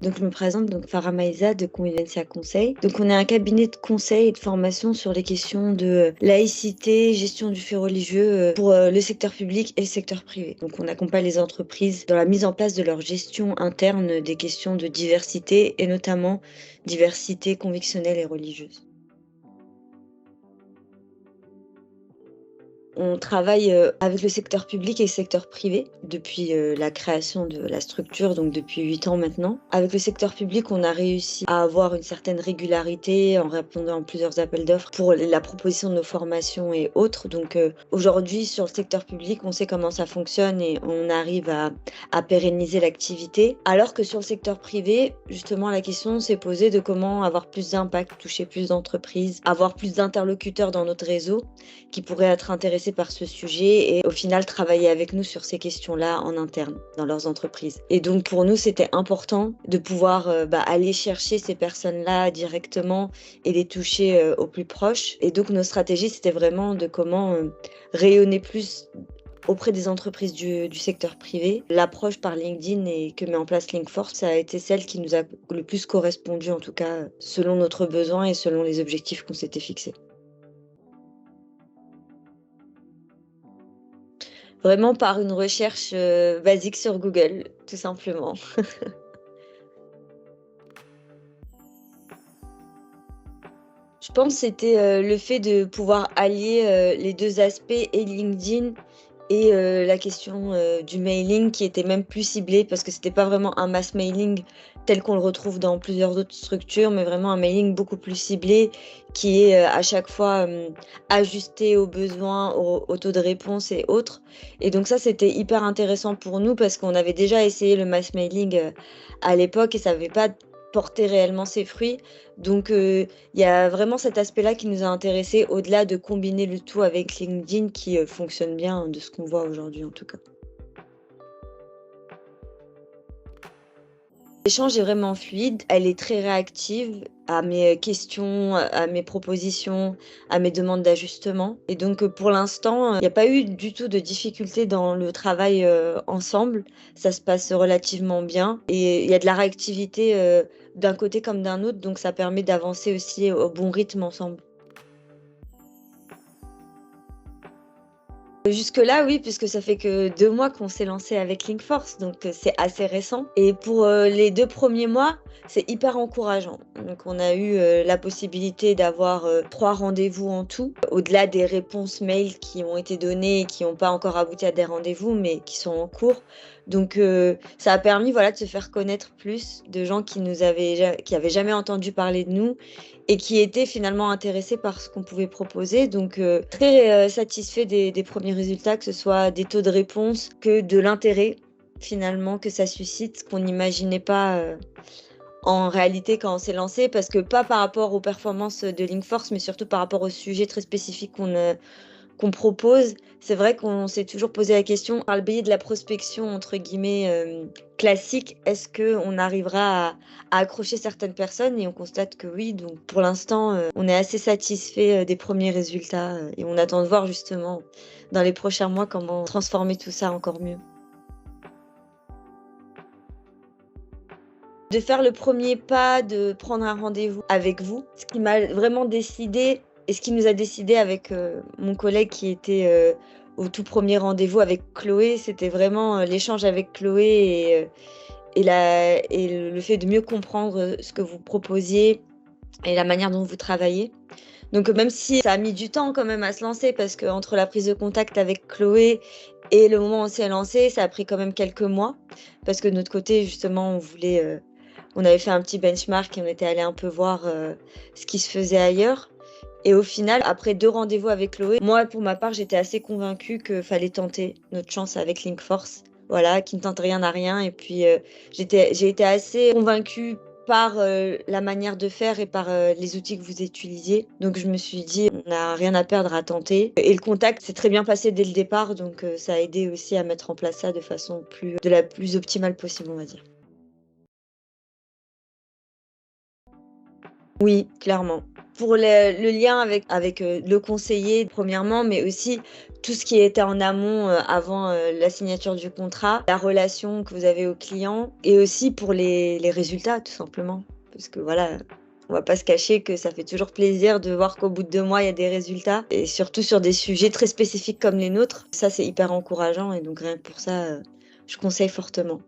Donc je me présente, donc Farah Maïza de Convivencia Conseil. Donc on est un cabinet de conseil et de formation sur les questions de laïcité, gestion du fait religieux pour le secteur public et le secteur privé. Donc on accompagne les entreprises dans la mise en place de leur gestion interne des questions de diversité et notamment diversité convictionnelle et religieuse. On travaille, avec le secteur public et le secteur privé depuis, la création de la structure, donc depuis 8 ans maintenant. Avec le secteur public, on a réussi à avoir une certaine régularité en répondant à plusieurs appels d'offres pour la proposition de nos formations et autres. Donc, aujourd'hui, sur le secteur public, on sait comment ça fonctionne et on arrive à pérenniser l'activité. Alors que sur le secteur privé, justement, la question s'est posée de comment avoir plus d'impact, toucher plus d'entreprises, avoir plus d'interlocuteurs dans notre réseau qui pourraient être intéressés par ce sujet et au final travailler avec nous sur ces questions-là en interne dans leurs entreprises. Et donc pour nous, c'était important de pouvoir aller chercher ces personnes-là directement et les toucher au plus proche. Et donc nos stratégies, c'était vraiment de comment rayonner plus auprès des entreprises du secteur privé. L'approche par LinkedIn et que met en place Linkforce, ça a été celle qui nous a le plus correspondu, en tout cas selon notre besoin et selon les objectifs qu'on s'était fixés. Vraiment par une recherche, basique sur Google, tout simplement. Je pense que c'était, le fait de pouvoir allier, les 2 aspects et LinkedIn et la question, du mailing qui était même plus ciblé parce que c'était pas vraiment un mass mailing tel qu'on le retrouve dans plusieurs autres structures, mais vraiment un mailing beaucoup plus ciblé qui est, à chaque fois, ajusté aux besoins, au taux de réponse et autres. Et donc ça, c'était hyper intéressant pour nous parce qu'on avait déjà essayé le mass mailing, à l'époque et ça avait pas porté réellement ses fruits. Donc il y a vraiment cet aspect-là qui nous a intéressés, au-delà de combiner le tout avec LinkedIn qui, fonctionne bien, de ce qu'on voit aujourd'hui en tout cas. L'échange est vraiment fluide, elle est très réactive à mes questions, à mes propositions, à mes demandes d'ajustement et donc pour l'instant, il n'y a pas eu du tout de difficulté dans le travail, ensemble. Ça se passe relativement bien et il y a de la réactivité, d'un côté comme d'un autre, donc ça permet d'avancer aussi au bon rythme ensemble. Jusque-là, oui, puisque ça fait que 2 mois qu'on s'est lancé avec Linkforce, donc c'est assez récent et pour, les 2 premiers mois, c'est hyper encourageant. Donc on a eu, la possibilité d'avoir, 3 rendez-vous en tout, au-delà des réponses mails qui ont été données et qui n'ont pas encore abouti à des rendez-vous, mais qui sont en cours. Donc ça a permis, voilà, de se faire connaître plus, de gens qui avaient jamais entendu parler de nous et qui étaient finalement intéressés par ce qu'on pouvait proposer. Donc très, satisfait des premiers résultats, que ce soit des taux de réponse, que de l'intérêt finalement que ça suscite, qu'on n'imaginait pas, en réalité quand on s'est lancé. Parce que pas par rapport aux performances de Linkforce, mais surtout par rapport au sujet très spécifique qu'on propose. C'est vrai qu'on s'est toujours posé la question, par le biais de la prospection entre guillemets, classique, est-ce qu'on arrivera à accrocher certaines personnes? Et on constate que oui, donc pour l'instant, on est assez satisfait, des premiers résultats, et on attend de voir justement dans les prochains mois comment transformer tout ça encore mieux. De faire le premier pas, de prendre un rendez-vous avec vous, ce qui m'a vraiment décidé et ce qui nous a décidé avec, mon collègue qui était, au tout premier rendez-vous avec Chloé, c'était vraiment, l'échange avec Chloé et le fait de mieux comprendre, ce que vous proposiez et la manière dont vous travaillez. Donc même si ça a mis du temps quand même à se lancer parce qu'entre la prise de contact avec Chloé et le moment où on s'est lancé, ça a pris quand même quelques mois. Parce que de notre côté, justement, on avait fait un petit benchmark et on était allé un peu voir, ce qui se faisait ailleurs et au final, après 2 rendez-vous avec Chloé, moi, pour ma part, j'étais assez convaincue que fallait tenter notre chance avec Linkforce. Voilà, qui ne tente rien n'a rien et puis, j'ai été assez convaincue par, la manière de faire et par, les outils que vous utilisiez. Donc je me suis dit: «On n'a rien à perdre à tenter» et le contact s'est très bien passé dès le départ donc ça a aidé aussi à mettre en place ça de la plus optimale possible, on va dire. Oui, clairement. Pour le lien avec le conseiller premièrement, mais aussi tout ce qui était en amont, avant, la signature du contrat, la relation que vous avez au client et aussi pour les résultats tout simplement. Parce que voilà, on va pas se cacher que ça fait toujours plaisir de voir qu'au bout de 2 mois, il y a des résultats et surtout sur des sujets très spécifiques comme les nôtres. Ça, c'est hyper encourageant et donc rien que pour ça, je conseille fortement.